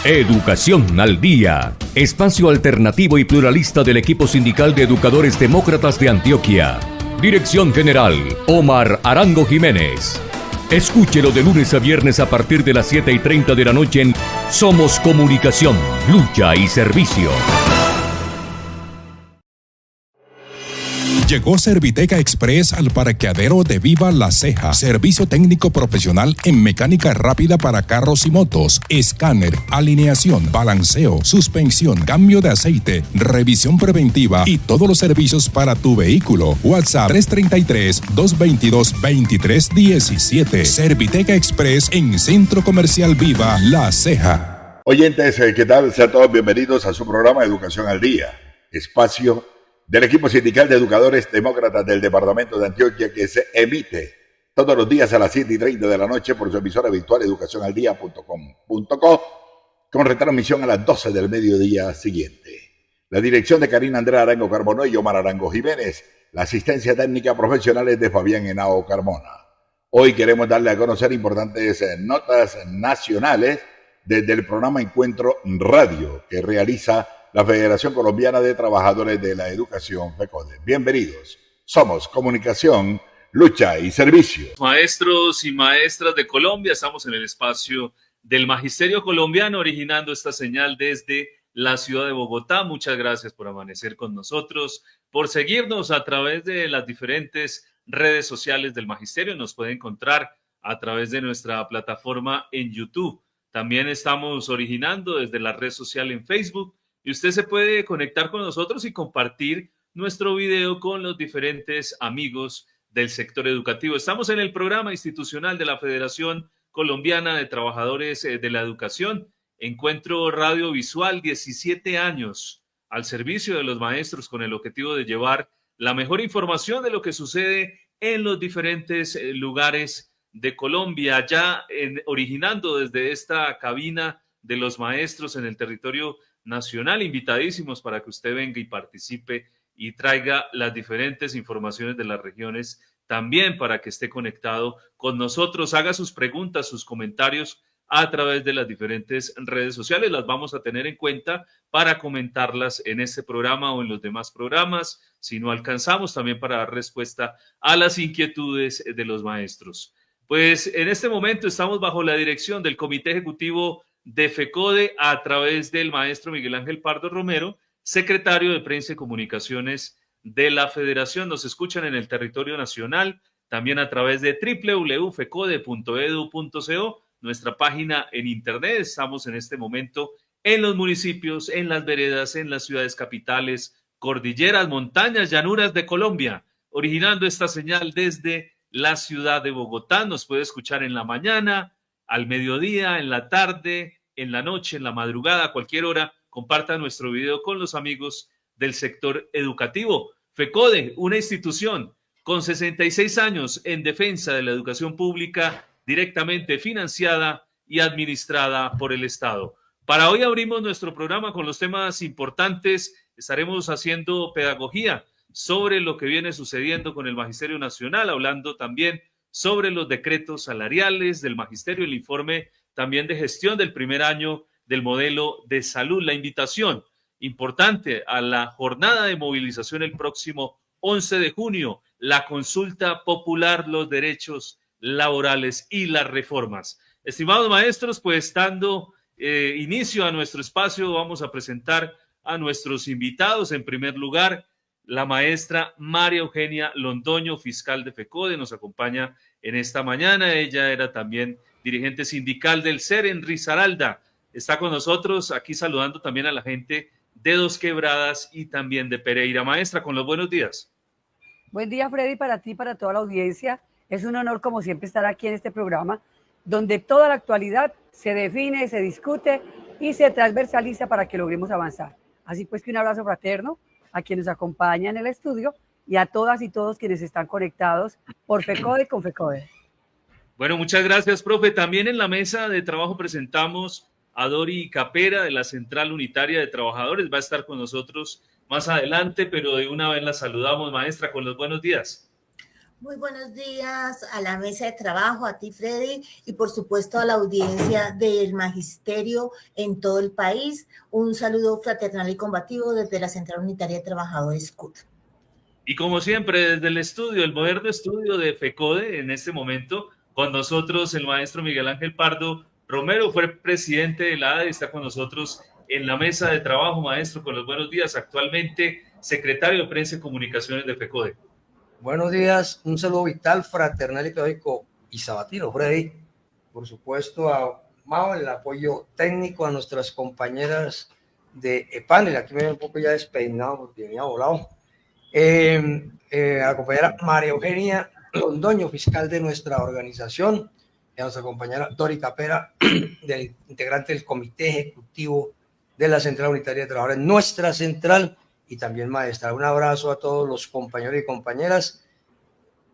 Educación al Día, espacio alternativo y pluralista del equipo sindical de educadores demócratas de Antioquia. Dirección General, Omar Arango Jiménez. Escúchelo de lunes a viernes a partir de las 7:30 de la noche en Somos Comunicación, Lucha y Servicio. Llegó Serviteca Express al parqueadero de Viva La Ceja. Servicio técnico profesional en mecánica rápida para carros y motos, escáner, alineación, balanceo, suspensión, cambio de aceite, revisión preventiva y todos los servicios para tu vehículo. WhatsApp 333-222-2317. Serviteca Express en Centro Comercial Viva La Ceja. Oyentes, ¿qué tal? Sean todos bienvenidos a su programa Educación al Día, espacio del equipo sindical de educadores demócratas del departamento de Antioquia, que se emite todos los días a las 7:30 de la noche por su emisora virtual educacionaldia.com.co, con retransmisión a las 12 del mediodía siguiente. La dirección de Karina Andrea Arango Carmona y Omar Arango Jiménez. La asistencia técnica profesional es de Fabián Henao Carmona. Hoy queremos darle a conocer importantes notas nacionales desde el programa Encuentro Radio que realiza la Federación Colombiana de Trabajadores de la Educación, FECODE. Bienvenidos. Somos Comunicación, Lucha y Servicio. Maestros y maestras de Colombia, estamos en el espacio del Magisterio Colombiano, originando esta señal desde la ciudad de Bogotá. Muchas gracias por amanecer con nosotros, por seguirnos a través de las diferentes redes sociales del Magisterio. Nos puede encontrar a través de nuestra plataforma en YouTube. También estamos originando desde la red social en Facebook. Y usted se puede conectar con nosotros y compartir nuestro video con los diferentes amigos del sector educativo. Estamos en el programa institucional de la Federación Colombiana de Trabajadores de la Educación. Encuentro radiovisual, 17 años al servicio de los maestros con el objetivo de llevar la mejor información de lo que sucede en los diferentes lugares de Colombia, ya originando desde esta cabina de los maestros en el territorio nacional. Invitadísimos para que usted venga y participe y traiga las diferentes informaciones de las regiones, también para que esté conectado con nosotros, haga sus preguntas, sus comentarios a través de las diferentes redes sociales. Las vamos a tener en cuenta para comentarlas en este programa o en los demás programas, si no alcanzamos, también para dar respuesta a las inquietudes de los maestros. Pues en este momento estamos bajo la dirección del Comité Ejecutivo de FECODE a través del maestro Miguel Ángel Pardo Romero, secretario de Prensa y Comunicaciones de la Federación. Nos escuchan en el territorio nacional, también a través de www.fecode.edu.co, nuestra página en internet. Estamos en este momento en los municipios, en las veredas, en las ciudades capitales, cordilleras, montañas, llanuras de Colombia, originando esta señal desde la ciudad de Bogotá. Nos puede escuchar en la mañana, al mediodía, en la tarde, en la noche, en la madrugada, a cualquier hora. Comparta nuestro video con los amigos del sector educativo. FECODE, una institución con 66 años en defensa de la educación pública, directamente financiada y administrada por el Estado. Para hoy abrimos nuestro programa con los temas importantes. Estaremos haciendo pedagogía sobre lo que viene sucediendo con el Magisterio Nacional, hablando también sobre los decretos salariales del magisterio, el informe también de gestión del primer año del modelo de salud. La invitación importante a la jornada de movilización el próximo 11 de junio, la consulta popular, los derechos laborales y las reformas. Estimados maestros, pues dando inicio a nuestro espacio, vamos a presentar a nuestros invitados. En primer lugar, la maestra María Eugenia Londoño, fiscal de FECODE, nos acompaña en esta mañana. Ella era también dirigente sindical del SER en Risaralda. Está con nosotros aquí saludando también a la gente de Dos Quebradas y también de Pereira. Maestra, con los buenos días. Buen día, Freddy, para ti, para toda la audiencia. Es un honor, como siempre, estar aquí en este programa, donde toda la actualidad se define, se discute y se transversaliza para que logremos avanzar. Así pues que un abrazo fraterno a quienes nos acompañan en el estudio y a todas y todos quienes están conectados por FECODE con FECODE. Bueno, muchas gracias, profe. También en la mesa de trabajo presentamos a Dori Capera de la Central Unitaria de Trabajadores. Va a estar con nosotros más adelante, pero de una vez la saludamos, maestra, con los buenos días. Muy buenos días a la mesa de trabajo, a ti Freddy, y por supuesto a la audiencia del Magisterio en todo el país. Un saludo fraternal y combativo desde la Central Unitaria de Trabajadores CUT. Y como siempre, desde el estudio, el moderno estudio de FECODE, en este momento, con nosotros el maestro Miguel Ángel Pardo Romero, fue presidente de la ADE, está con nosotros en la mesa de trabajo, maestro, con los buenos días, actualmente secretario de Prensa y Comunicaciones de FECODE. Buenos días, un saludo vital, fraternal y pedagógico y sabatino, Freddy. Por supuesto, a Mao, el apoyo técnico, a nuestras compañeras de panel. Aquí me veo un poco ya despeinado porque venía volado. A la compañera María Eugenia Londoño, fiscal de nuestra organización, y a nuestra compañera Dori Capera, integrante del Comité Ejecutivo de la Central Unitaria de Trabajadores, nuestra central, y también maestra. Un abrazo a todos los compañeros y compañeras,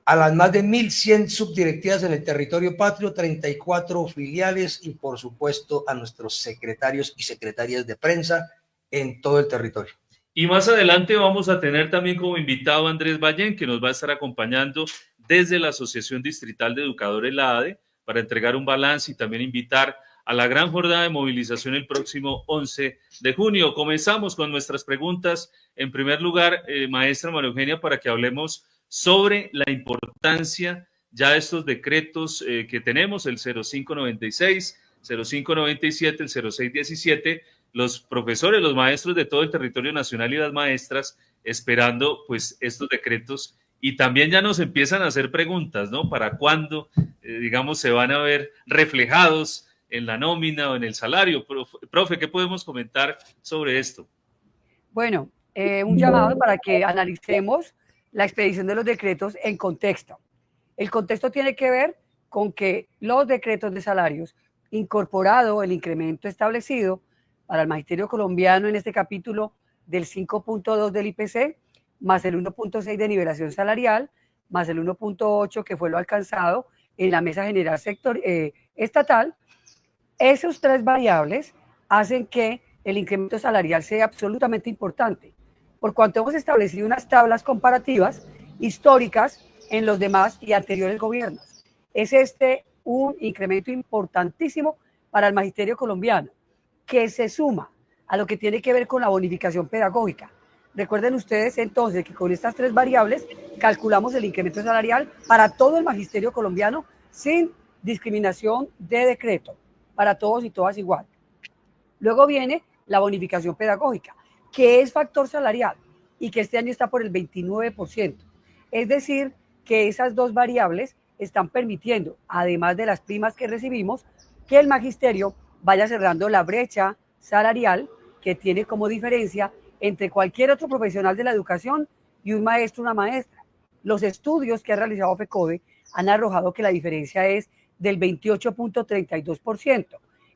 a las más de 1.100 subdirectivas en el territorio patrio, 34 filiales y por supuesto a nuestros secretarios y secretarias de prensa en todo el territorio. Y más adelante vamos a tener también como invitado a Andrés Ballén, que nos va a estar acompañando desde la Asociación Distrital de Educadores, la ADE, para entregar un balance y también invitar a la gran jornada de movilización el próximo 11 de junio. Comenzamos con nuestras preguntas. En primer lugar, maestra María Eugenia, para que hablemos sobre la importancia ya de estos decretos que tenemos, el 0596, 0597, el 0617, los profesores, los maestros de todo el territorio nacional y las maestras esperando pues estos decretos, y también ya nos empiezan a hacer preguntas, ¿no? ¿Para cuándo, digamos, se van a ver reflejados en la nómina o en el salario? Profe, ¿qué podemos comentar sobre esto? Bueno, un llamado para que analicemos la expedición de los decretos en contexto. El contexto tiene que ver con que los decretos de salarios, incorporado el incremento establecido para el magisterio colombiano en este capítulo del 5.2 del IPC, más el 1.6 de nivelación salarial, más el 1.8 que fue lo alcanzado en la mesa general estatal, esos tres variables hacen que el incremento salarial sea absolutamente importante, por cuanto hemos establecido unas tablas comparativas históricas en los demás y anteriores gobiernos. Es un incremento importantísimo para el magisterio colombiano, que se suma a lo que tiene que ver con la bonificación pedagógica. Recuerden ustedes entonces que con estas tres variables calculamos el incremento salarial para todo el magisterio colombiano sin discriminación de decreto, para todos y todas igual. Luego viene la bonificación pedagógica, que es factor salarial y que este año está por el 29%. Es decir, que esas dos variables están permitiendo, además de las primas que recibimos, que el magisterio vaya cerrando la brecha salarial que tiene como diferencia entre cualquier otro profesional de la educación y un maestro o una maestra. Los estudios que ha realizado FECODE han arrojado que la diferencia es del 28.32%.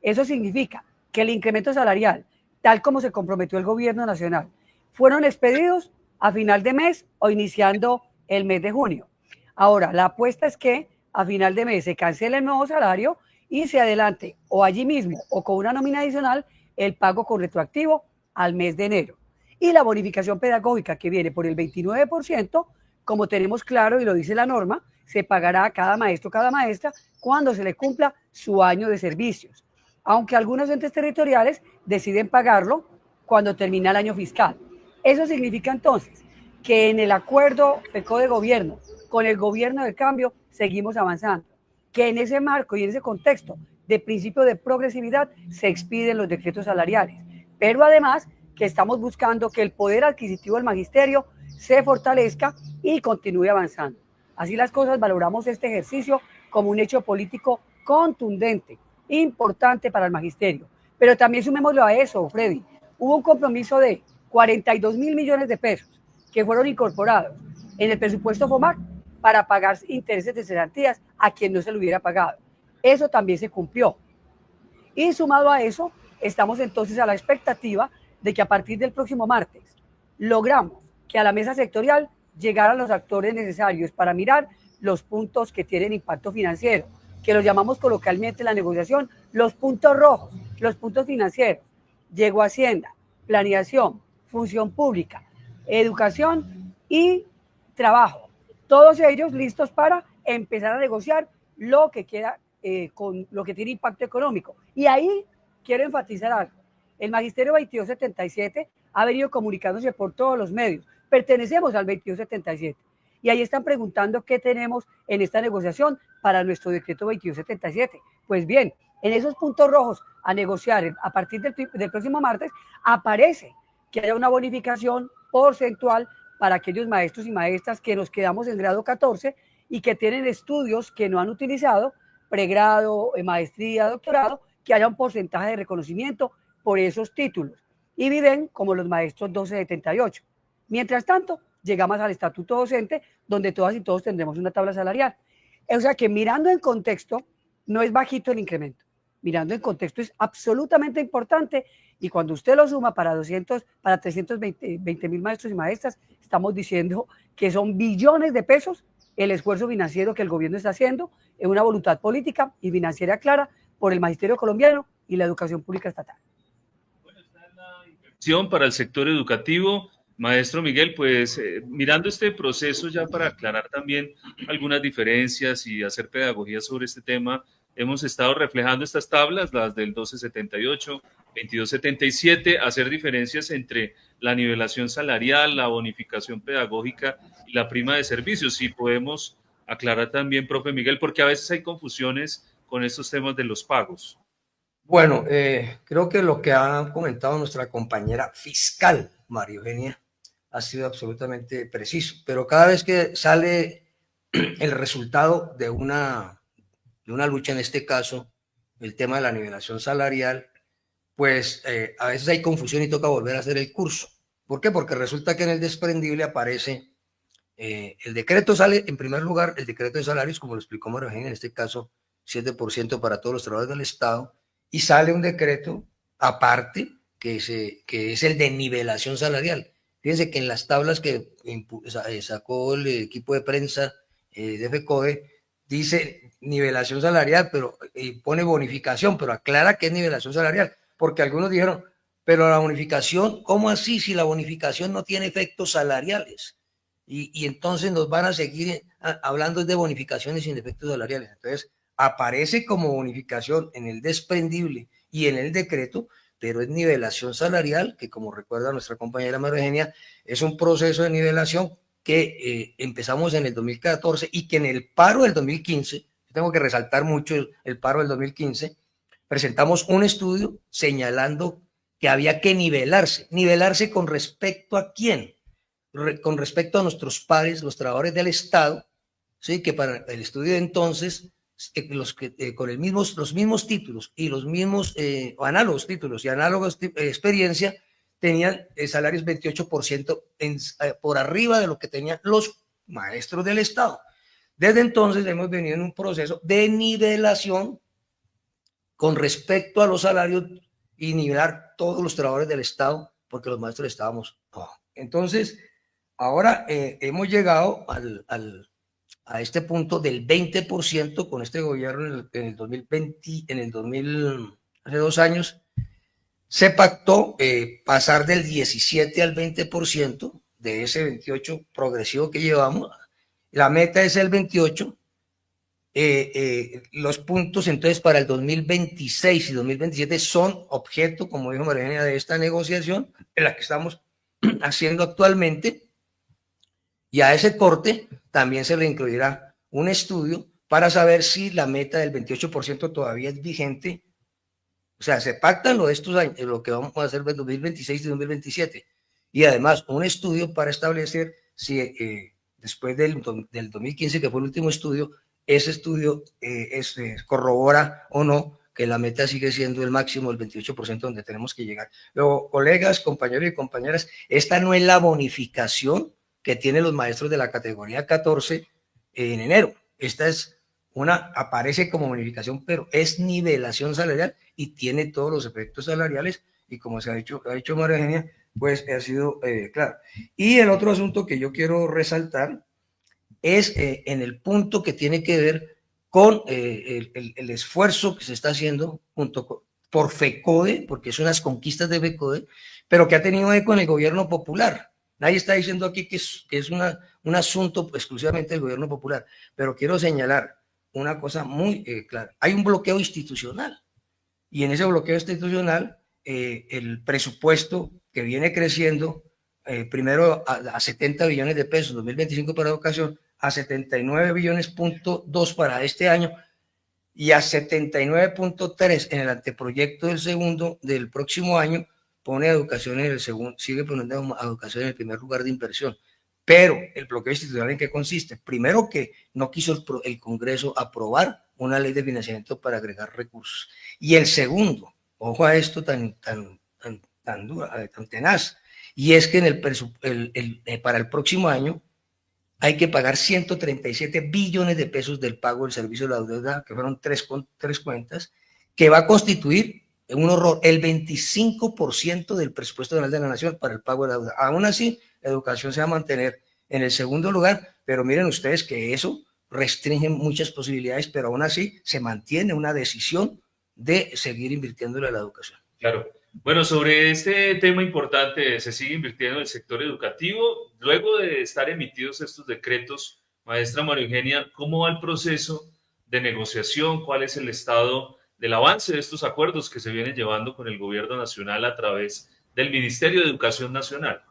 Eso significa que el incremento salarial, tal como se comprometió el gobierno nacional, fueron expedidos a final de mes o iniciando el mes de junio. Ahora, la apuesta es que a final de mes se cancele el nuevo salario y se adelante o allí mismo o con una nómina adicional el pago con retroactivo al mes de enero. Y la bonificación pedagógica, que viene por el 29%, como tenemos claro y lo dice la norma, se pagará a cada maestro, cada maestra, cuando se le cumpla su año de servicios, aunque algunos entes territoriales deciden pagarlo cuando termina el año fiscal. Eso significa entonces que en el acuerdo FECODE gobierno con el gobierno del cambio seguimos avanzando, que en ese marco y en ese contexto de principio de progresividad se expiden los decretos salariales, pero además que estamos buscando que el poder adquisitivo del magisterio se fortalezca y continúe avanzando. Así las cosas, valoramos este ejercicio como un hecho político contundente, importante para el magisterio. Pero también sumémoslo a eso, Freddy, hubo un compromiso de 42.000 millones de pesos que fueron incorporados en el presupuesto FOMAC para pagar intereses de cesantías a quien no se lo hubiera pagado. Eso también se cumplió. Y sumado a eso, estamos entonces a la expectativa de que a partir del próximo martes logramos que a la mesa sectorial llegaran los actores necesarios para mirar los puntos que tienen impacto financiero, que los llamamos coloquialmente en la negociación los puntos rojos, los puntos financieros. Llegó Hacienda, Planeación, Función Pública, Educación y Trabajo. todos ellos listos para empezar a negociar lo que queda con lo que tiene impacto económico. Y ahí quiero enfatizar algo. El Magisterio 2277 ha venido comunicándose por todos los medios. Pertenecemos al 2277. Y ahí están preguntando qué tenemos en esta negociación para nuestro decreto 2277. Pues bien, en esos puntos rojos a negociar a partir del próximo martes aparece que haya una bonificación porcentual para aquellos maestros y maestras que nos quedamos en grado 14 y que tienen estudios que no han utilizado, pregrado, maestría, doctorado, que haya un porcentaje de reconocimiento por esos títulos. Y viven como los maestros 1278. Mientras tanto, llegamos al estatuto docente, donde todas y todos tendremos una tabla salarial. O sea que mirando en contexto, no es bajito el incremento. Mirando en contexto es absolutamente importante, y cuando usted lo suma para 320.000 maestros y maestras, estamos diciendo que son billones de pesos el esfuerzo financiero que el gobierno está haciendo en una voluntad política y financiera clara por el magisterio colombiano y la educación pública estatal. Bueno, está la inversión para el sector educativo. Maestro Miguel, pues mirando este proceso ya para aclarar también algunas diferencias y hacer pedagogía sobre este tema, hemos estado reflejando estas tablas, las del 1278, 2277, hacer diferencias entre la nivelación salarial, la bonificación pedagógica y la prima de servicios. Si podemos aclarar también, profe Miguel, porque a veces hay confusiones con estos temas de los pagos. Bueno, creo que lo que ha comentado nuestra compañera fiscal, María Eugenia, ha sido absolutamente preciso, pero cada vez que sale el resultado de una lucha, en este caso, el tema de la nivelación salarial, pues a veces hay confusión y toca volver a hacer el curso. ¿Por qué? Porque resulta que en el desprendible aparece, el decreto sale, en primer lugar, el decreto de salarios, como lo explicó María Eugenia, en este caso, 7% para todos los trabajadores del Estado, y sale un decreto aparte, que es el de nivelación salarial. Fíjense que en las tablas que sacó el equipo de prensa de FECODE, dice nivelación salarial, pero pone bonificación, pero aclara que es nivelación salarial, porque algunos dijeron, pero la bonificación, ¿cómo así si la bonificación no tiene efectos salariales? Y entonces nos van a seguir hablando de bonificaciones sin efectos salariales. Entonces, aparece como bonificación en el desprendible y en el decreto, pero es nivelación salarial, que como recuerda nuestra compañera María Eugenia, es un proceso de nivelación que empezamos en el 2014 y que en el paro del 2015, tengo que resaltar mucho el paro del 2015, presentamos un estudio señalando que había que nivelarse con respecto a quién, con respecto a nuestros pares, los trabajadores del Estado, ¿sí? Que para el estudio de entonces, con los mismos títulos y los mismos análogos títulos y análogos experiencia, tenían salarios 28% por arriba de lo que tenían los maestros del Estado. Desde entonces hemos venido en un proceso de nivelación con respecto a los salarios y nivelar todos los trabajadores del Estado, porque los maestros estábamos. Entonces, ahora hemos llegado a este punto del 20% con este gobierno en el 2020, hace 2 años, se pactó pasar del 17 al 20% de ese 28 progresivo que llevamos. La meta es el 28. Los puntos entonces para el 2026 y 2027 son objeto, como dijo María Eugenia, de esta negociación en la que estamos haciendo actualmente. Y a ese corte también se le incluirá un estudio para saber si la meta del 28% todavía es vigente. O sea, se pactan lo de estos años, lo que vamos a hacer en 2026 y 2027. Y además un estudio para establecer si después del 2015, que fue el último estudio, ese estudio corrobora o no que la meta sigue siendo el máximo, el 28% donde tenemos que llegar. Luego, colegas, compañeros y compañeras, esta no es la bonificación que tienen los maestros de la categoría 14 en enero. Esta es aparece como bonificación, pero es nivelación salarial y tiene todos los efectos salariales, y como ha dicho María Eugenia, pues ha sido claro. Y el otro asunto que yo quiero resaltar es en el punto que tiene que ver con el esfuerzo que se está haciendo por FECODE, porque son unas conquistas de FECODE, pero que ha tenido eco en el gobierno popular. Nadie está diciendo aquí que es una un asunto exclusivamente del gobierno popular, pero quiero señalar una cosa muy clara. Hay un bloqueo institucional y en ese bloqueo institucional el presupuesto que viene creciendo primero a 70 billones de pesos, 2025 para educación, a 79 billones.2 para este año y a 79.3 en el anteproyecto del próximo año, pone a educación en el segundo, sigue poniendo a educación en el primer lugar de inversión. Pero el bloqueo institucional, ¿en qué consiste? Primero, que no quiso el Congreso aprobar una ley de financiamiento para agregar recursos. Y el segundo, ojo a esto tan tenaz, y es que para el próximo año hay que pagar 137 billones de pesos del pago del servicio de la deuda, que fueron tres cuentas, que va a constituir un horror, el 25% del presupuesto general de la nación para el pago de la deuda. Aún así, la educación se va a mantener en el segundo lugar, pero miren ustedes que eso restringe muchas posibilidades, pero aún así se mantiene una decisión de seguir invirtiéndole a la educación. Claro. Bueno, sobre este tema importante, se sigue invirtiendo en el sector educativo. Luego de estar emitidos estos decretos, maestra María Eugenia, ¿cómo va el proceso de negociación? ¿Cuál es el estado del avance de estos acuerdos que se vienen llevando con el gobierno nacional a través del Ministerio de Educación Nacional?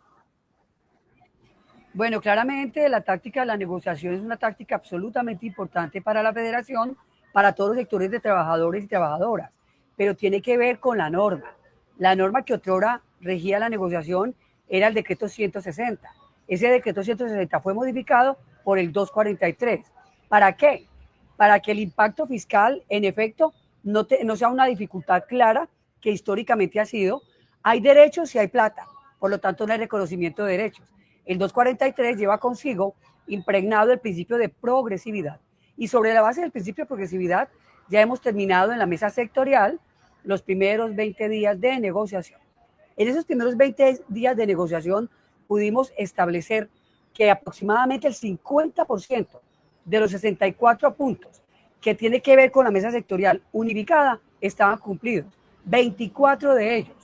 Bueno, claramente la táctica de la negociación es una táctica absolutamente importante para la federación, para todos los sectores de trabajadores y trabajadoras, pero tiene que ver con la norma. La norma que otrora regía la negociación era el decreto 160. Ese decreto 160 fue modificado por el 243. ¿Para qué? Para que el impacto fiscal, en efecto, no sea una dificultad clara, que históricamente ha sido. Hay derechos y hay plata, por lo tanto no hay reconocimiento de derechos. El 243 lleva consigo impregnado el principio de progresividad. Y sobre la base del principio de progresividad, ya hemos terminado en la mesa sectorial los primeros 20 días de negociación. En esos primeros 20 días de negociación pudimos establecer que aproximadamente el 50% de los 64 puntos que tiene que ver con la mesa sectorial unificada estaban cumplidos. 24 de ellos.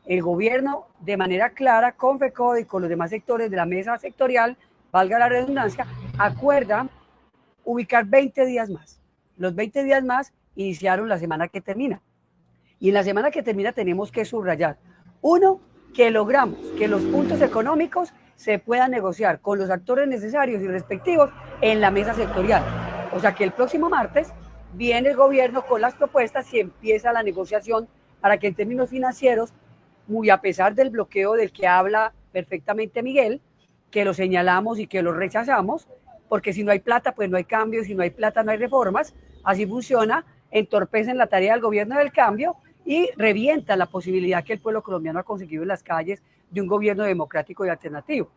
El gobierno, de manera clara, con FECODE y con los demás sectores de la mesa sectorial, valga la redundancia, acuerda ubicar 20 días más. Los 20 días más iniciaron la semana que termina. Y en la semana que termina tenemos que subrayar, uno, que logramos que los puntos económicos se puedan negociar con los actores necesarios y respectivos en la mesa sectorial. O sea que el próximo martes viene el gobierno con las propuestas y empieza la negociación para que en términos financieros, muy a pesar del bloqueo del que habla perfectamente Miguel, que lo señalamos y que lo rechazamos, porque si no hay plata, pues no hay cambio, si no hay plata, no hay reformas, así funciona, entorpecen la tarea del gobierno del cambio y revientan la posibilidad que el pueblo colombiano ha conseguido en las calles de un gobierno democrático y alternativo.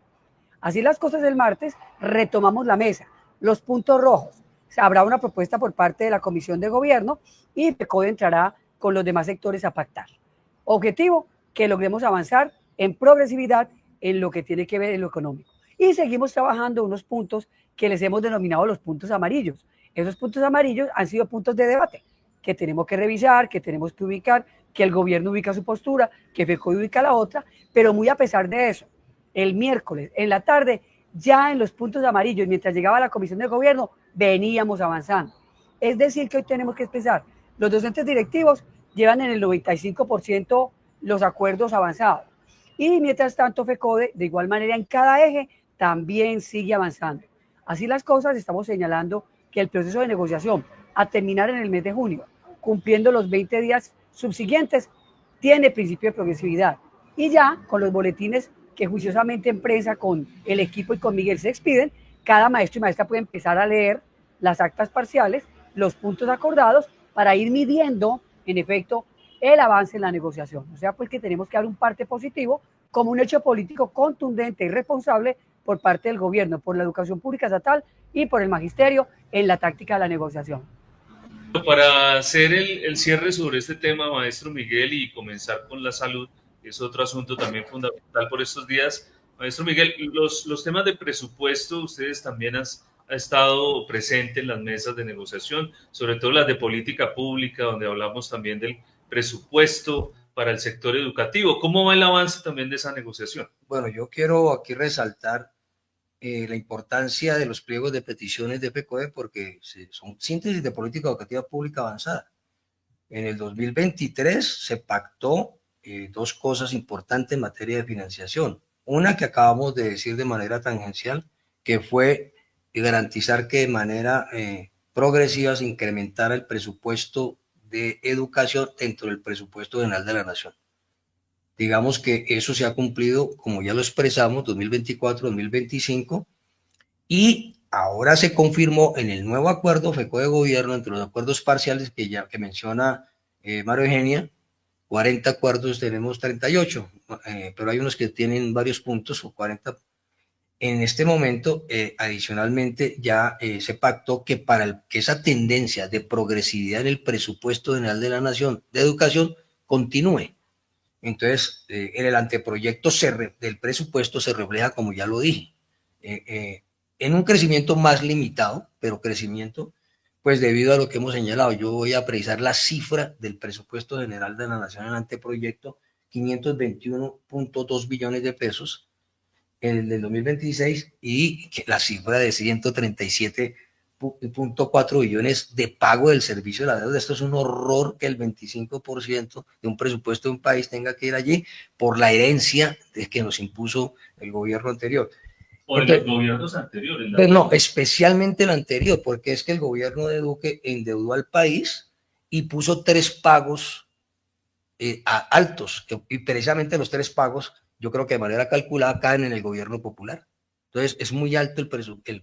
Así las cosas, el martes retomamos la mesa, los puntos rojos. Habrá una propuesta por parte de la Comisión de Gobierno y FECODE entrará con los demás sectores a pactar. Objetivo, que logremos avanzar en progresividad en lo que tiene que ver en lo económico. Y seguimos trabajando unos puntos que les hemos denominado los puntos amarillos. Esos puntos amarillos han sido puntos de debate que tenemos que revisar, que tenemos que ubicar, que el gobierno ubica su postura, que FECODE ubica la otra, pero muy a pesar de eso, el miércoles en la tarde, ya en los puntos amarillos, mientras llegaba la Comisión de Gobierno, veníamos avanzando. Es decir, que hoy tenemos que expresar, los docentes directivos llevan en el 95% los acuerdos avanzados. Y mientras tanto, FECODE, de igual manera, en cada eje, también sigue avanzando. Así las cosas, estamos señalando que el proceso de negociación a terminar en el mes de junio, cumpliendo los 20 días subsiguientes, tiene principio de progresividad. Y ya con los boletines que juiciosamente en prensa con el equipo y con Miguel se expiden, cada maestro y maestra puede empezar a leer las actas parciales, los puntos acordados, para ir midiendo, en efecto, el avance en la negociación. O sea, pues que tenemos que dar un parte positivo como un hecho político contundente y responsable por parte del gobierno, por la educación pública estatal y por el magisterio en la táctica de la negociación. Para hacer el cierre sobre este tema, maestro Miguel, y comenzar con la salud, que es otro asunto también fundamental por estos días. Maestro Miguel, los temas de presupuesto, ustedes también han estado presentes en las mesas de negociación, sobre todo las de política pública, donde hablamos también del presupuesto para el sector educativo. ¿Cómo va el avance también de esa negociación? Bueno, yo quiero aquí resaltar la importancia de los pliegos de peticiones de FECODE porque son síntesis de política educativa pública avanzada. En el 2023 se pactó dos cosas importantes en materia de financiación. Una que acabamos de decir de manera tangencial, que fue garantizar que de manera progresiva se incrementara el presupuesto de educación dentro del presupuesto general de la Nación. Digamos que eso se ha cumplido, como ya lo expresamos, 2024-2025, y ahora se confirmó en el nuevo acuerdo FECO de gobierno, entre los acuerdos parciales que menciona María Eugenia, 40 acuerdos, tenemos 38, pero hay unos que tienen varios puntos, o 40. En este momento, adicionalmente, ya se pactó que para que esa tendencia de progresividad en el presupuesto general de la Nación de educación continúe. Entonces, en el anteproyecto del presupuesto se refleja, como ya lo dije, en un crecimiento más limitado, pero crecimiento, pues debido a lo que hemos señalado. Yo voy a precisar la cifra del presupuesto general de la Nación en el anteproyecto, 521.2 billones de pesos en el del 2026 y la cifra de 137.4 billones de pago del servicio de la deuda. Esto es un horror que el 25% de un presupuesto de un país tenga que ir allí por la herencia de que nos impuso el gobierno anterior. O de los gobiernos anteriores. Pues no, especialmente el anterior, porque es que el gobierno de Duque endeudó al país y puso 3 pagos altos, y precisamente los 3 pagos, yo creo que de manera calculada caen en el gobierno popular. Entonces es muy alto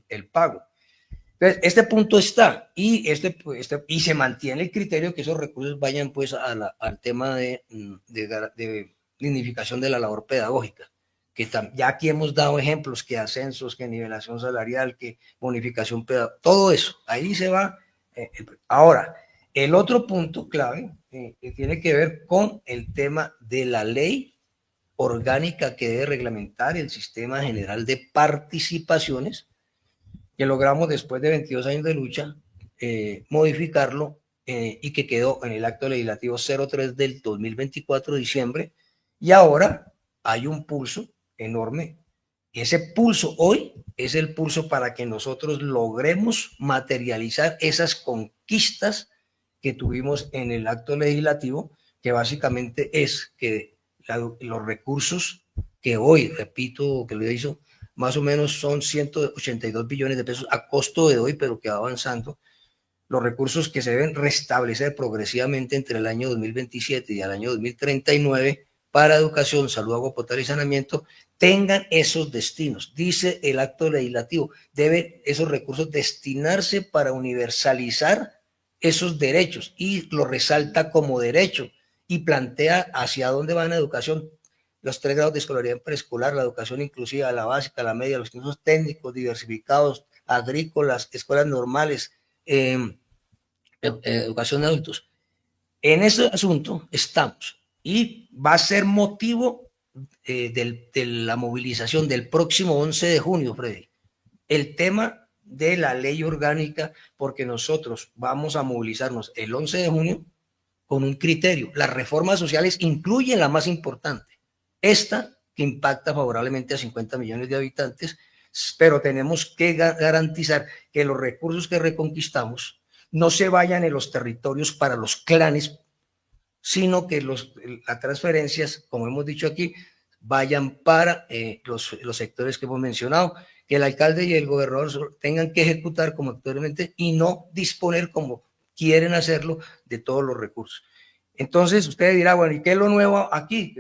el pago. Entonces, este punto está, y y se mantiene el criterio que esos recursos vayan pues al tema de dignificación de la labor pedagógica, que ya aquí hemos dado ejemplos, que ascensos, que nivelación salarial, que bonificación pedagógica, todo eso, ahí se va. Ahora, el otro punto clave que tiene que ver con el tema de la ley orgánica que debe reglamentar el sistema general de participaciones, que logramos después de 22 años de lucha modificarlo y que quedó en el acto legislativo 03 del 2024 diciembre, y ahora hay un pulso enorme. Ese pulso hoy es el pulso para que nosotros logremos materializar esas conquistas que tuvimos en el acto legislativo, que básicamente es que los recursos que hoy, repito, que lo hizo, más o menos son 182 billones de pesos a costo de hoy, pero que va avanzando, los recursos que se deben restablecer progresivamente entre el año 2027 y el año 2039 para educación, salud, agua potable y saneamiento, tengan esos destinos. Dice el acto legislativo, deben esos recursos destinarse para universalizar esos derechos, y lo resalta como derecho y plantea hacia dónde va la educación, los 3 grados de escolaridad preescolar, la educación inclusiva, la básica, la media, los cursos técnicos diversificados, agrícolas, escuelas normales, educación de adultos. En ese asunto estamos, y va a ser motivo de la movilización del próximo 11 de junio, Freddy, el tema de la ley orgánica, porque nosotros vamos a movilizarnos el 11 de junio con un criterio. Las reformas sociales incluyen la más importante, esta que impacta favorablemente a 50 millones de habitantes, pero tenemos que garantizar que los recursos que reconquistamos no se vayan en los territorios para los clanes, sino que las transferencias, como hemos dicho aquí, vayan para los sectores que hemos mencionado, que el alcalde y el gobernador tengan que ejecutar como actualmente y no disponer como quieren hacerlo de todos los recursos. Entonces usted dirá, bueno, ¿y qué es lo nuevo aquí?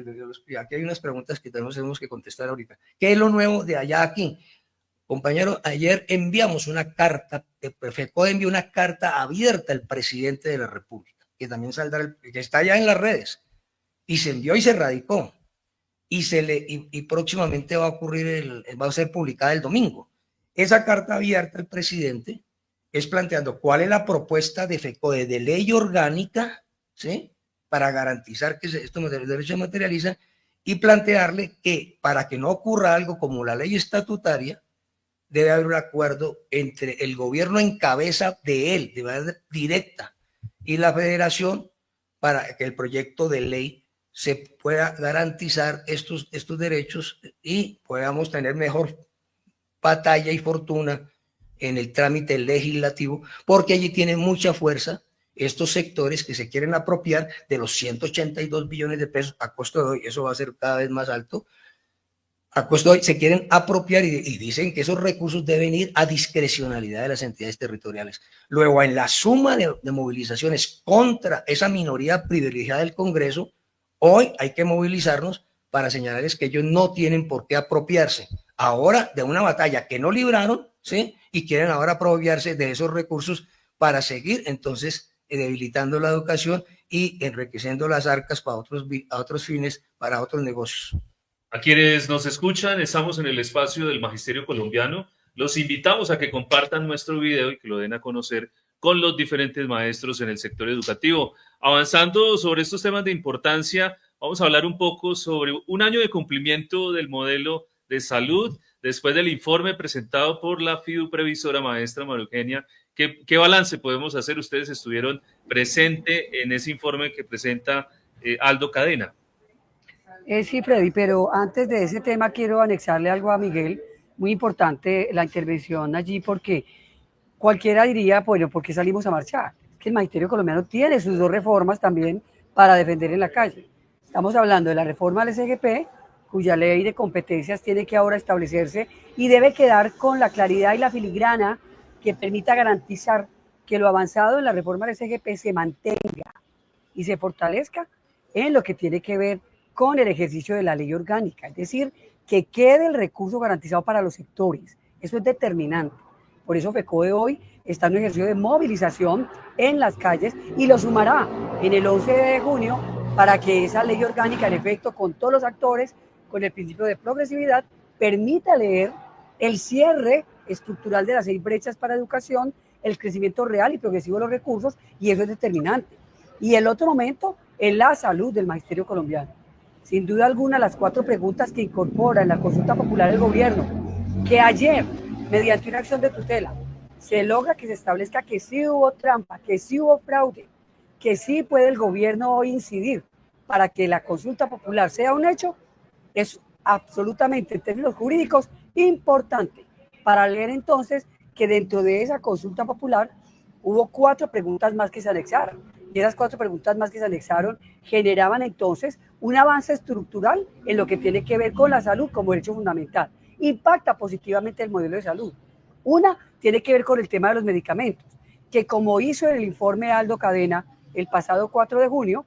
Aquí hay unas preguntas que tenemos que contestar ahorita. ¿Qué es lo nuevo de allá aquí? Compañero, ayer enviamos una carta, FECODE envió una carta abierta al presidente de la República, que también saldrá, que está ya en las redes, y se envió y se radicó, y próximamente va a ocurrir, va a ser publicada el domingo. Esa carta abierta al presidente es planteando cuál es la propuesta de FECODE de ley orgánica, ¿sí?, para garantizar que estos derechos se materializan, y plantearle que para que no ocurra algo como la ley estatutaria, debe haber un acuerdo entre el gobierno en cabeza de él, de manera directa, y la federación, para que el proyecto de ley se pueda garantizar estos derechos y podamos tener mejor batalla y fortuna en el trámite legislativo, porque allí tienen mucha fuerza estos sectores que se quieren apropiar de los 182 billones de pesos a costo de hoy. Eso va a ser cada vez más alto. A costo de hoy se quieren apropiar y dicen que esos recursos deben ir a discrecionalidad de las entidades territoriales. Luego, en la suma de movilizaciones contra esa minoría privilegiada del Congreso, hoy hay que movilizarnos para señalarles que ellos no tienen por qué apropiarse ahora de una batalla que no libraron, ¿sí? Y quieren ahora apropiarse de esos recursos para seguir entonces debilitando la educación y enriqueciendo las arcas para otros fines, para otros negocios. A quienes nos escuchan, estamos en el espacio del Magisterio Colombiano. Los invitamos a que compartan nuestro video y que lo den a conocer con los diferentes maestros en el sector educativo. Avanzando sobre estos temas de importancia, vamos a hablar un poco sobre un año de cumplimiento del modelo de salud después del informe presentado por la FIDU previsora maestra María Eugenia. ¿Qué balance podemos hacer? Ustedes estuvieron presentes en ese informe que presenta Aldo Cadena. Sí, Freddy, pero antes de ese tema quiero anexarle algo a Miguel. Muy importante la intervención allí porque cualquiera diría, bueno, ¿por qué salimos a marchar? Es que el Magisterio Colombiano tiene sus dos reformas también para defender en la calle. Estamos hablando de la reforma del SGP, cuya ley de competencias tiene que ahora establecerse y debe quedar con la claridad y la filigrana que permita garantizar que lo avanzado en la reforma del SGP se mantenga y se fortalezca en lo que tiene que ver con el ejercicio de la ley orgánica, es decir, que quede el recurso garantizado para los sectores. Eso es determinante. Por eso FECODE hoy está en un ejercicio de movilización en las calles y lo sumará en el 11 de junio para que esa ley orgánica, en efecto, con todos los actores, con el principio de progresividad, permita leer el cierre estructural de las 6 brechas para educación, el crecimiento real y progresivo de los recursos, y eso es determinante. Y el otro momento es la salud del Magisterio Colombiano. Sin duda alguna, las 4 preguntas que incorpora en la consulta popular del gobierno, que ayer, mediante una acción de tutela, se logra que se establezca que sí hubo trampa, que sí hubo fraude, que sí puede el gobierno hoy incidir para que la consulta popular sea un hecho, es absolutamente, en términos jurídicos, importante para leer entonces que dentro de esa consulta popular hubo 4 preguntas más que se anexaron. Y esas 4 preguntas más que se anexaron generaban entonces un avance estructural en lo que tiene que ver con la salud como derecho fundamental. Impacta positivamente el modelo de salud. Una tiene que ver con el tema de los medicamentos, que como hizo en el informe Aldo Cadena el pasado 4 de junio,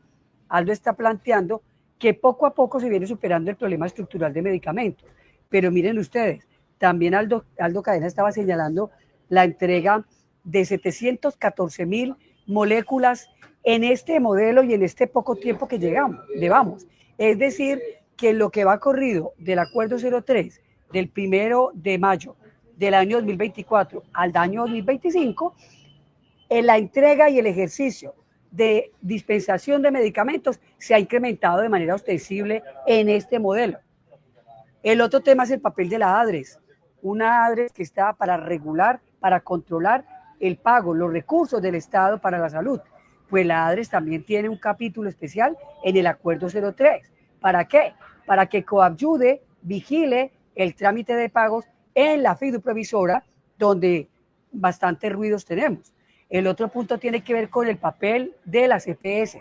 Aldo está planteando que poco a poco se viene superando el problema estructural de medicamentos. Pero miren ustedes, también Aldo Cadena estaba señalando la entrega de 714.000 moléculas en este modelo y en este poco tiempo que llevamos. Es decir, que lo que va corrido del acuerdo 03 del 1 de mayo del año 2024 al año 2025, en la entrega y el ejercicio de dispensación de medicamentos se ha incrementado de manera ostensible en este modelo. El otro tema es el papel de la ADRES, una ADRES que está para regular, para controlar el pago, los recursos del Estado para la salud. Pues la ADRES también tiene un capítulo especial en el acuerdo 03. ¿Para qué? Para que coadyuve, vigile el trámite de pagos en la FIDU provisora, donde bastantes ruidos tenemos. El otro punto tiene que ver con el papel de las EPS,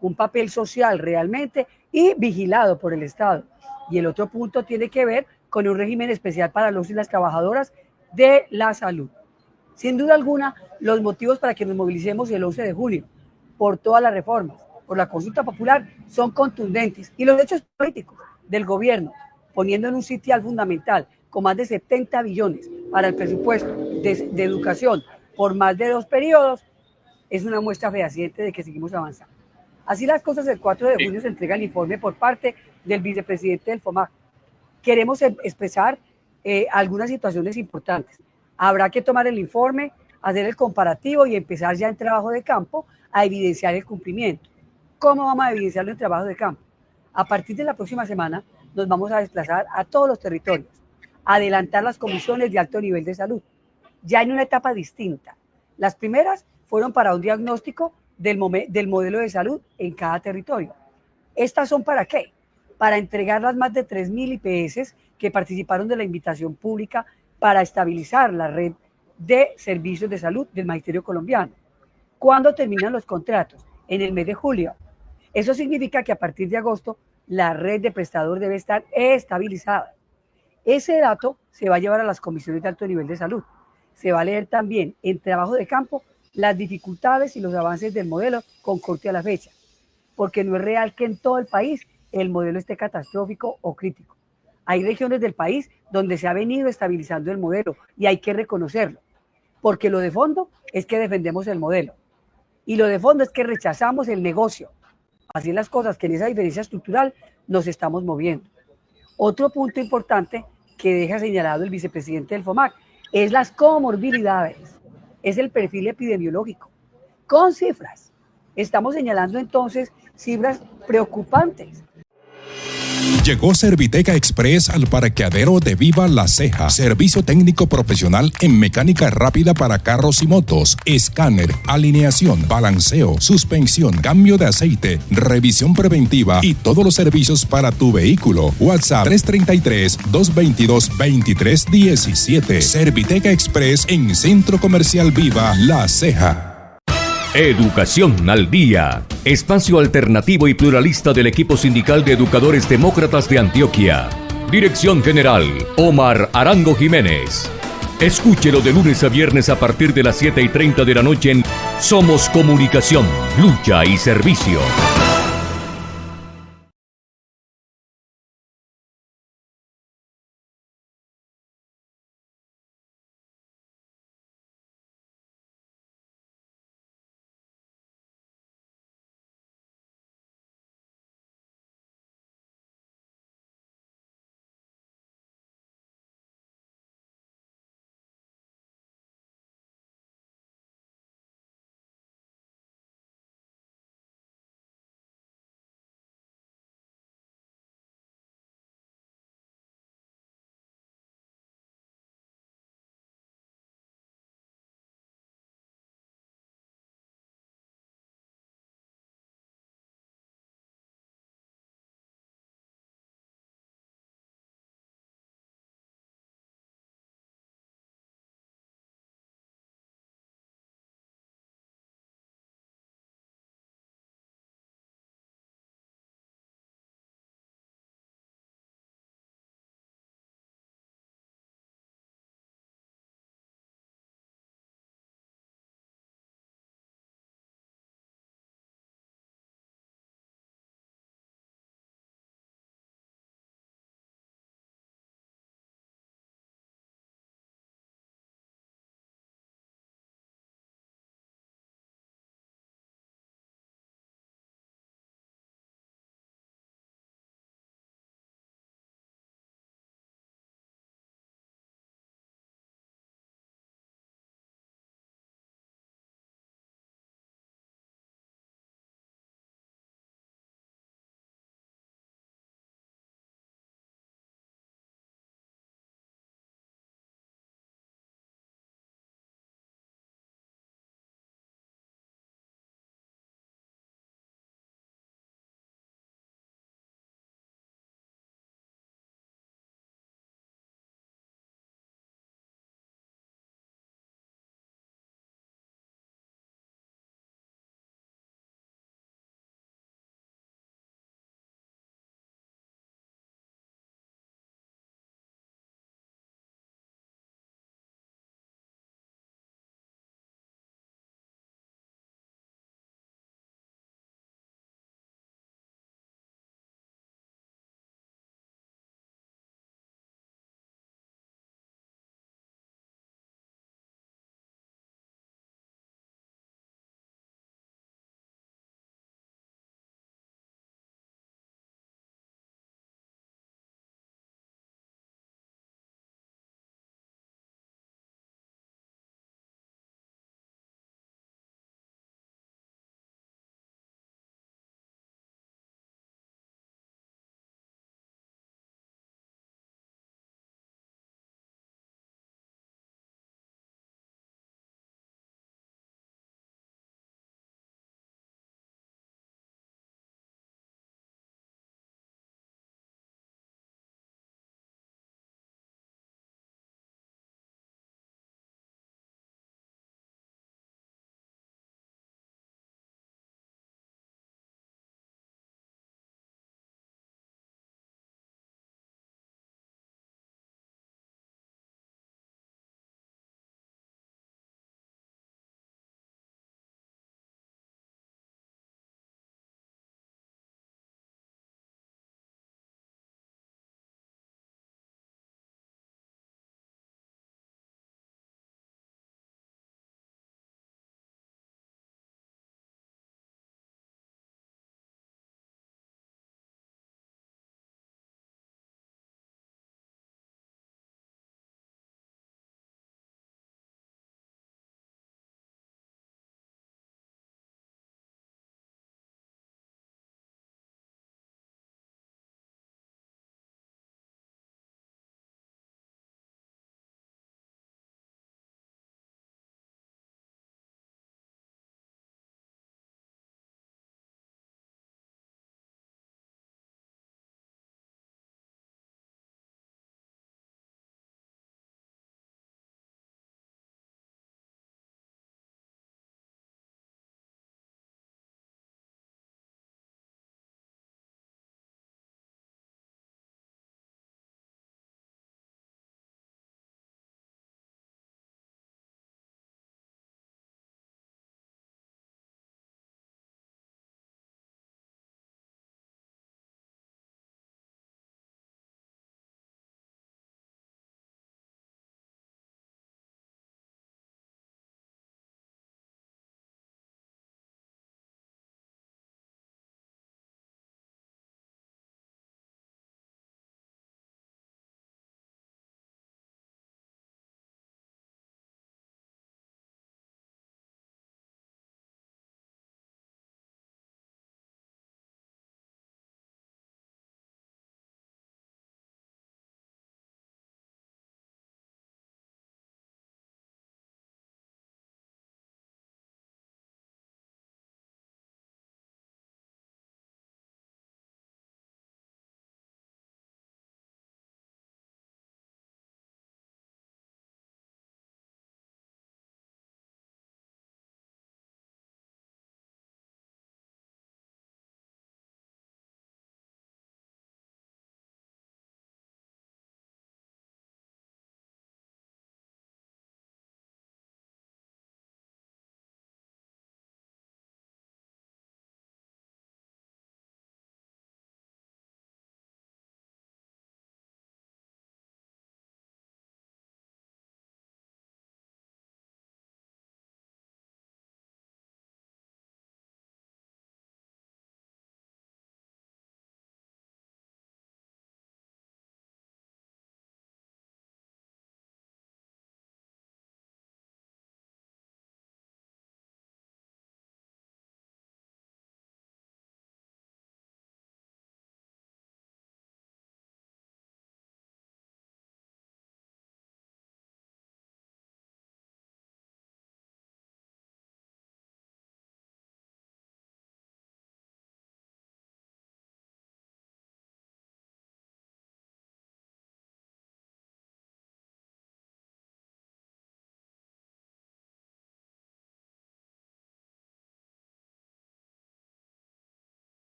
un papel social realmente y vigilado por el Estado. Y el otro punto tiene que ver con un régimen especial para los y las trabajadoras de la salud. Sin duda alguna, los motivos para que nos movilicemos el 11 de junio por todas las reformas, por la consulta popular, son contundentes. Y los hechos políticos del gobierno, poniendo en un sitial fundamental con más de 70 billones para el presupuesto de educación por más de 2 periodos, es una muestra fehaciente de que seguimos avanzando. Así las cosas, el 4 de junio se entrega el informe por parte del vicepresidente del FOMAC. Queremos expresar algunas situaciones importantes. Habrá que tomar el informe, hacer el comparativo y empezar ya en trabajo de campo a evidenciar el cumplimiento. ¿Cómo vamos a evidenciarlo en trabajo de campo? A partir de la próxima semana nos vamos a desplazar a todos los territorios, a adelantar las comisiones de alto nivel de salud, ya en una etapa distinta. Las primeras fueron para un diagnóstico del modelo de salud en cada territorio. ¿Estas son para qué? Para entregar las más de 3.000 IPS que participaron de la invitación pública para estabilizar la red de servicios de salud del Magisterio Colombiano. ¿Cuándo terminan los contratos? En el mes de julio. Eso significa que a partir de agosto la red de prestadores debe estar estabilizada. Ese dato se va a llevar a las comisiones de alto nivel de salud. Se va a leer también en trabajo de campo las dificultades y los avances del modelo con corte a la fecha, porque no es real que en todo el país el modelo esté catastrófico o crítico. Hay regiones del país donde se ha venido estabilizando el modelo y hay que reconocerlo, porque lo de fondo es que defendemos el modelo y lo de fondo es que rechazamos el negocio. Así las cosas, que en esa diferencia estructural nos estamos moviendo. Otro punto importante que deja señalado el vicepresidente del FOMAC es las comorbilidades, es el perfil epidemiológico, con cifras. Estamos señalando entonces cifras preocupantes. Llegó Serviteca Express al parqueadero de Viva La Ceja. Servicio técnico profesional en mecánica rápida para carros y motos, escáner, alineación, balanceo, suspensión, cambio de aceite, revisión preventiva y todos los servicios para tu vehículo. WhatsApp 333-222-2317. Serviteca Express en Centro Comercial Viva La Ceja. Educación al Día, espacio alternativo y pluralista del equipo sindical de educadores demócratas de Antioquia. Dirección General, Omar Arango Jiménez. Escúchelo de lunes a viernes a partir de las 7:30 de la noche en Somos Comunicación, Lucha y Servicio.